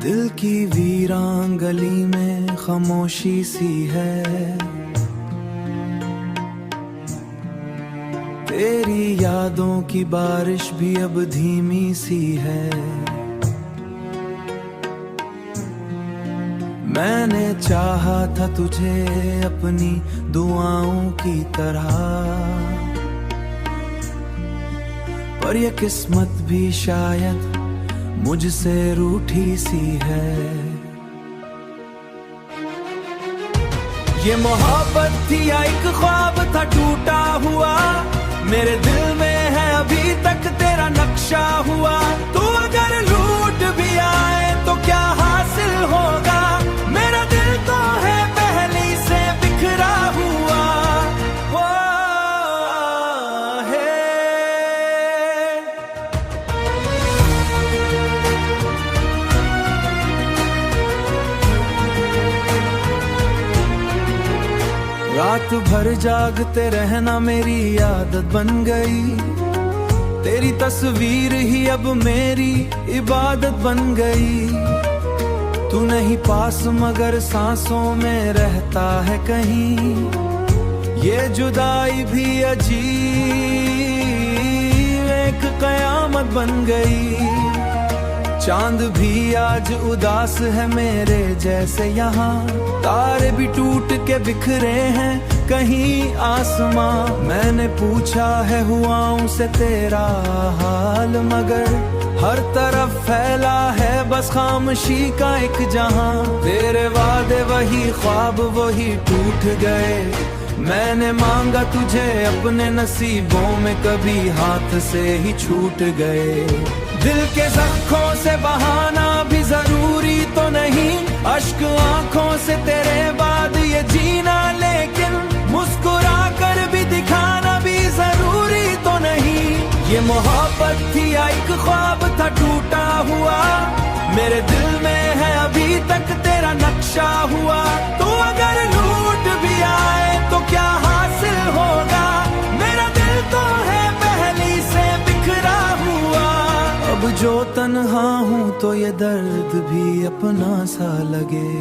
दिल की वीरान गली में खामोशी सी है, तेरी यादों की बारिश भी अब धीमी सी है। मैंने चाहा था तुझे अपनी दुआओं की तरह, पर ये किस्मत भी शायद मुझसे रूठी सी है। ये मोहब्बत थी या एक ख्वाब था टूटा हुआ, मेरे दिल में है अभी तक तेरा नक्शा हुआ। तू अगर लूट भी आए तो क्या हासिल होगा, मेरा दिल तो है पहले से बिखरा हुआ। वो है रात भर जागते रहना मेरी आदत बन गई, तेरी तस्वीर ही अब मेरी इबादत बन गई। तू नहीं पास मगर सांसों में रहता है कहीं, ये जुदाई भी अजीब एक कयामत बन गई। चांद भी आज उदास है मेरे जैसे यहाँ, तारे भी टूट के बिखरे हैं कहीं आसमां। मैंने पूछा है हुआओं से तेरा हाल, मगर हर तरफ फैला है बस खामोशी का एक जहां। तेरे वादे वही ख्वाब वही टूट गए, मैंने मांगा तुझे अपने नसीबों में कभी हाथ से ही छूट गए। दिल के जख्मों से बहाना भी जरूरी तो नहीं, अश्क आंखों से तेरे बाद ये जीना, लेकिन मुस्कुरा कर भी दिखाना भी जरूरी तो नहीं। ये मोहब्बत थी या एक ख्वाब था टूटा हुआ, मेरे दिल में है अभी तक तेरा नक्शा हुआ। तू अगर लूट भी आए तो क्या हासिल होगा, मेरा दिल तो है पहले से बिखरा हुआ। अब जो तन्हा हूँ तो ये दर्द भी अपना सा लगे।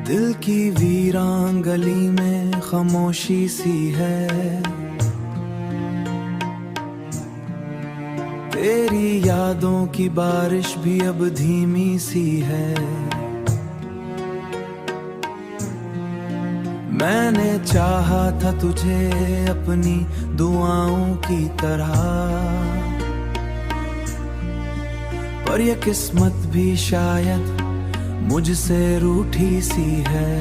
दिल की वीरान गली में खामोशी सी है, तेरी यादों की बारिश भी अब धीमी सी है। मैंने चाहा था तुझे अपनी दुआओं की तरह, पर ये किस्मत भी शायद मुझसे रूठी सी है।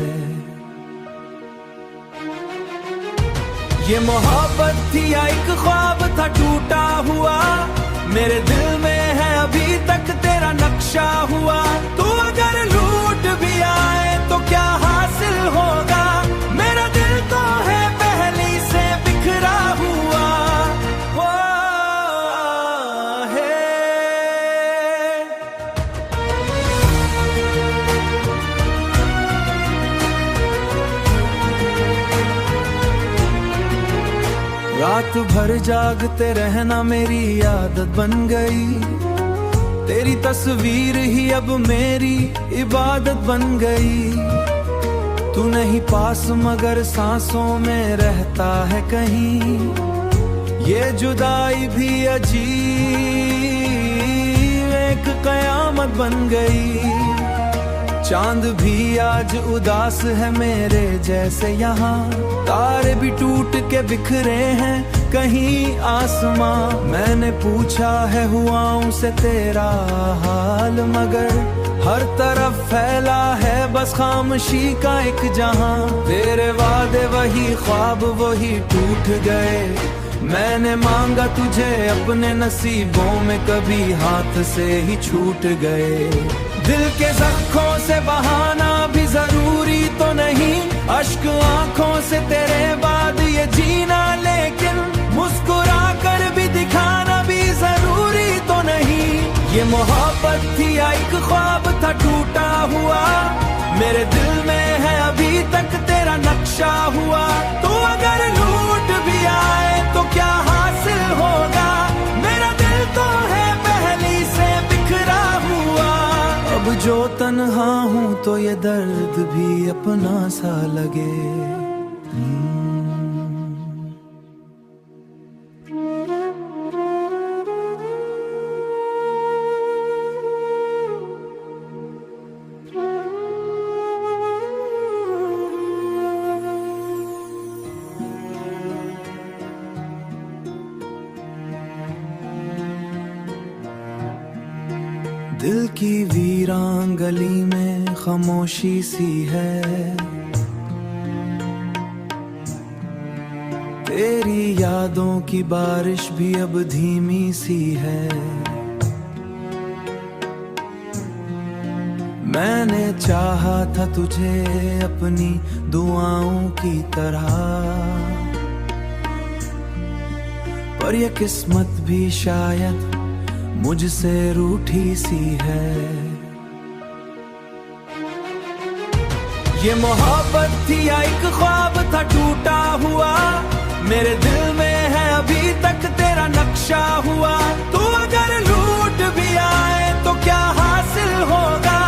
ये मोहब्बत थी या एक ख्वाब था टूटा हुआ, मेरे दिल में है अभी तक तेरा नक्शा हुआ। तू अगर लूट भी आए तो क्या हासिल होगा, मेरा दिल तो है पहले से बिखरा हुआ। वो है रात भर जागते रहना मेरी आदत बन गई, तेरी तस्वीर ही अब मेरी इबादत बन गई। तू नहीं पास मगर सांसों में रहता है कहीं, ये जुदाई भी अजीब एक कयामत बन गई। चांद भी आज उदास है मेरे जैसे यहाँ, तारे भी टूट के बिखरे हैं कहीं आसमां। मैंने पूछा है हुआओं से तेरा हाल, मगर हर तरफ फैला है बस खामोशी का एक जहां। तेरे वादे वही ख्वाब वही टूट गए, मैंने मांगा तुझे अपने नसीबों में कभी हाथ से ही छूट गए। दिल के जख्मों से बहाना भी जरूरी तो नहीं, अश्क आंखों से तेरे बाद ये जीना, लेकिन मुस्कुरा कर भी दिखाना भी जरूरी तो नहीं। ये मोहब्बत थी या एक ख्वाब था टूटा हुआ, मेरे दिल में है अभी तक तेरा नक्शा हुआ। तू अगर लूट भी आए तो क्या हासिल होगा, मेरा दिल तो है पहली से बिखरा हुआ। अब जो तन्हा हूँ तो ये दर्द भी अपना सा लगे। दिल की वीरान गली में खामोशी सी है, तेरी यादों की बारिश भी अब धीमी सी है। मैंने चाहा था तुझे अपनी दुआओं की तरह, पर ये किस्मत भी शायद मुझसे रूठी सी है। ये मोहब्बत थी या एक ख्वाब था टूटा हुआ, मेरे दिल में है अभी तक तेरा नक्शा हुआ। तू अगर लूट भी आए तो क्या हासिल होगा,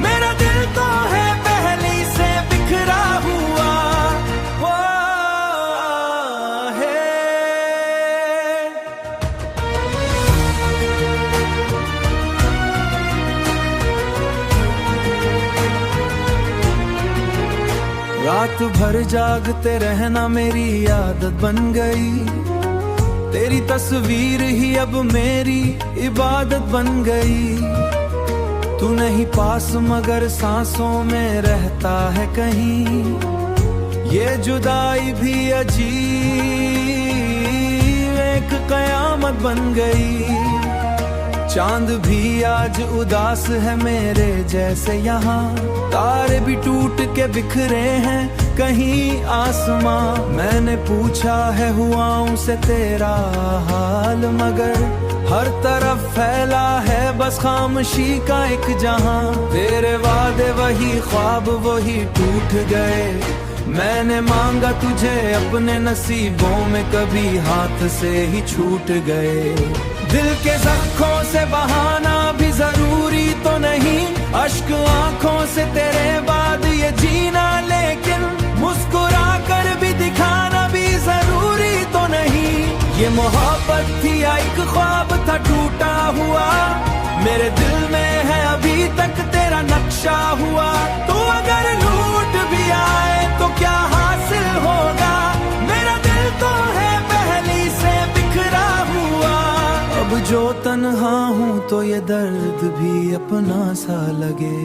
मेरा दिल तो है पहले से बिखरा हुआ। वो है रात भर जागते रहना मेरी आदत बन गई, तेरी तस्वीर ही अब मेरी इबादत बन गई। तू नहीं पास मगर सांसों में रहता है कहीं, ये जुदाई भी अजीब एक कयामत बन गई। चांद भी आज उदास है मेरे जैसे यहाँ, तारे भी टूट के बिखरे हैं कहीं आसमां। मैंने पूछा है हुआओं से तेरा हाल, मगर हर तरफ फैला है बस खामोशी का एक जहां। तेरे वादे वही ख्वाब वही टूट गए, मैंने मांगा तुझे अपने नसीबों में कभी हाथ से ही छूट गए। दिल के जख्मों से बहाना भी जरूरी तो नहीं, अश्क आंखों से तेरे बाद ये जीना, लेकिन मुस्कुरा कर भी दिखाना भी जरूरी तो नहीं। ये मोहब्बत थी या एक ख्वाब था टूटा हुआ, मेरे दिल में है अभी तक तेरा नक्शा हुआ। तू अगर लूट भी आए तो क्या हासिल होगा, मेरा दिल तो है पहली से बिखरा हुआ। अब जो तन्हा हूँ तो ये दर्द भी अपना सा लगे।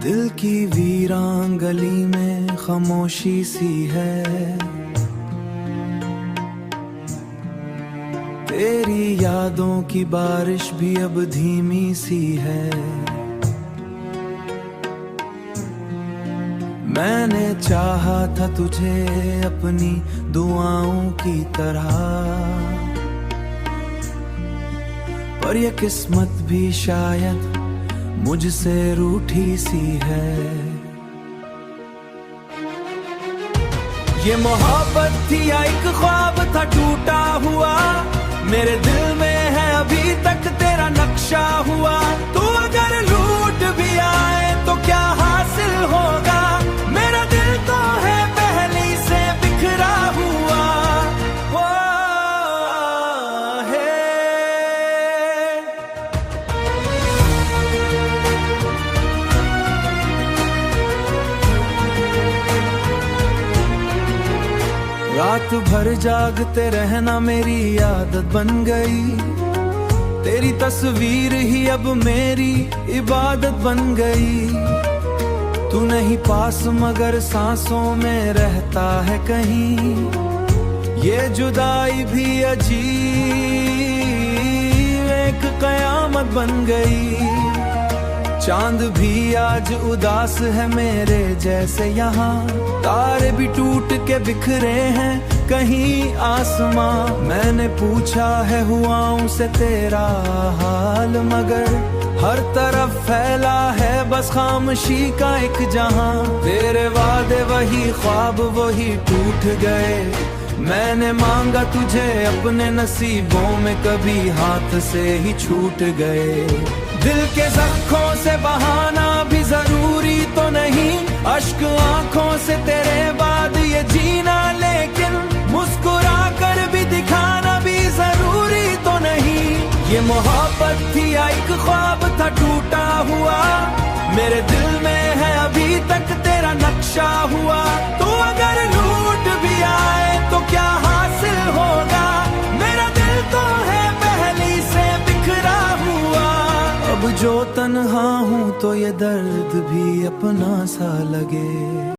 दिल की वीरान गली में खामोशी सी है, तेरी यादों की बारिश भी अब धीमी सी है। मैंने चाहा था तुझे अपनी दुआओं की तरह, पर ये किस्मत भी शायद मुझसे रूठी सी है। ये मोहब्बत थी या एक ख्वाब था टूटा हुआ, मेरे दिल में है अभी तक तेरा नक्शा हुआ। तू अगर लूट भी आए तो क्या हासिल होगा, मेरा दिल तो है पहले से बिखरा हुआ। वो है रात भर जागते रहना मेरी आदत बन गई, तेरी तस्वीर ही अब मेरी इबादत बन गई। तू नहीं पास मगर सांसों में रहता है कहीं, ये जुदाई भी अजीब एक कयामत बन गई। चांद भी आज उदास है मेरे जैसे यहाँ, तारे भी टूट के बिखरे हैं कहीं आसमां। मैंने पूछा है हुआओं से तेरा हाल, मगर हर तरफ फैला है बस खामोशी का एक जहां। तेरे वादे वही ख्वाब वही टूट गए, मैंने मांगा तुझे अपने नसीबों में कभी हाथ से ही छूट गए। दिल के जख्मों से बहाना भी जरूरी तो नहीं, अश्क आंखों से तेरे बाद ये जीना, लेकिन मुस्कुरा कर भी दिखाना भी जरूरी तो नहीं। ये मोहब्बत थी या एक ख्वाब था टूटा हुआ, मेरे दिल में है अभी तक तेरा नक्शा हुआ। तू अगर लूट भी आए तो क्या हासिल होगा, मेरा दिल तो है पहले से बिखरा हुआ। अब जो तन्हा हूँ तो ये दर्द भी अपना सा लगे।